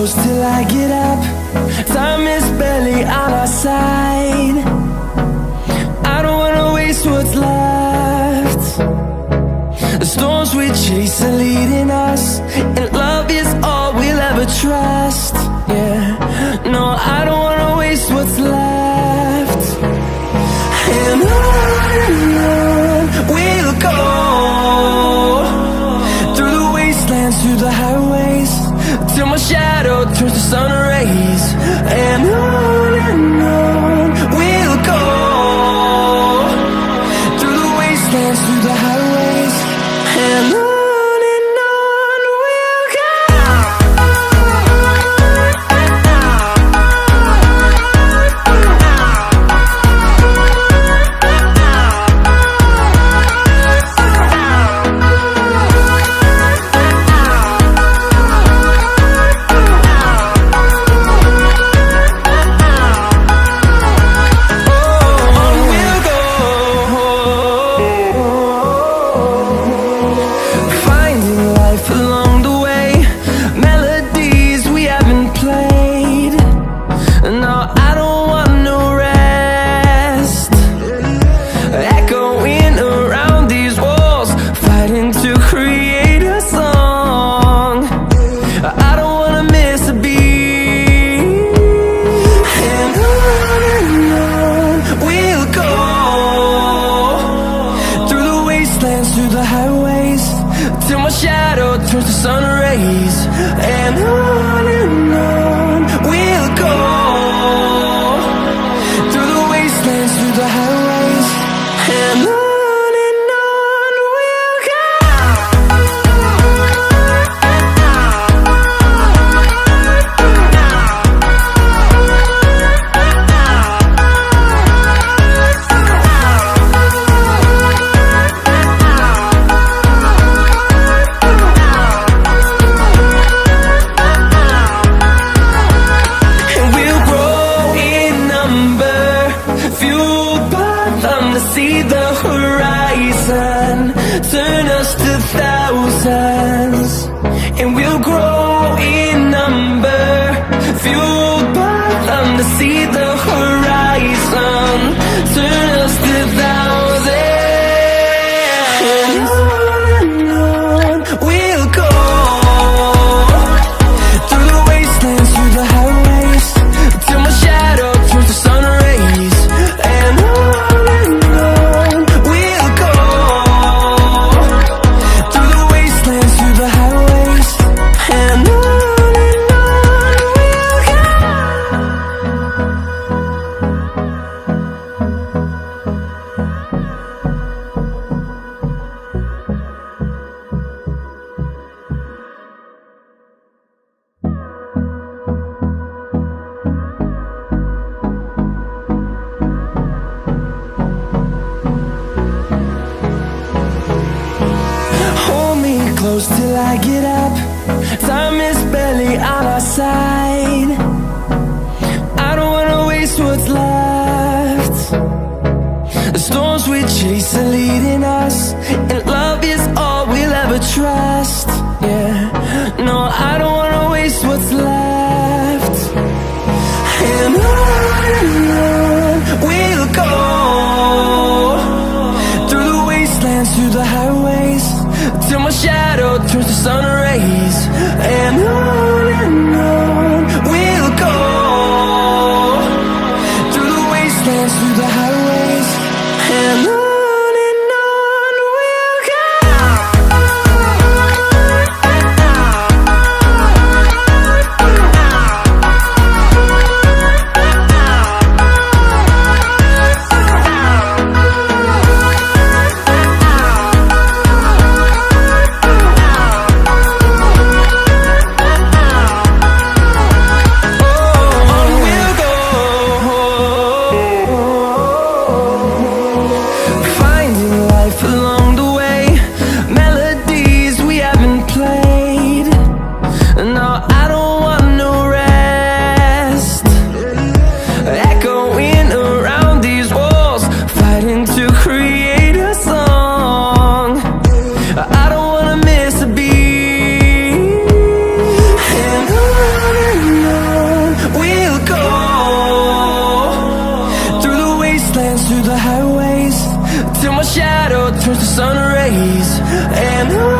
close till I get up. Time is barely on our side. I don't wanna waste what's left. The storms we chase are leading us, and love is all we'll ever trust. Yeah, no, I don't wanna waste what's left. And on we'll go, through the wastelands, through the highways, till my shadow turns to sun rays. And on we'll go, through the wastelands, through the highways, and on we'll go. Through the highways, till my shadow turns to sun rays. And on we'll go, through the wastelands, through the highways, and on we'll go. See the horizon, turn us to thousands, and we'll grow in number, fueled by them. To see the horizon, turn us to thousands, and on we'll go, through the wastelands, through the highways, till my shadow turns to sun rays. And close till I get up. Time is barely on our side. I don't wanna waste what's left. The storms we chase are leading us, and love is all we'll ever trust. Yeah, no, I don't wanna waste what's left. And on we'll go, through the wastelands, through the highways, till my shadow turns to sun rays. And on we'll go, through the wastelands, through the highways, and on we'll go. the highways till my shadow turns to sun rays. And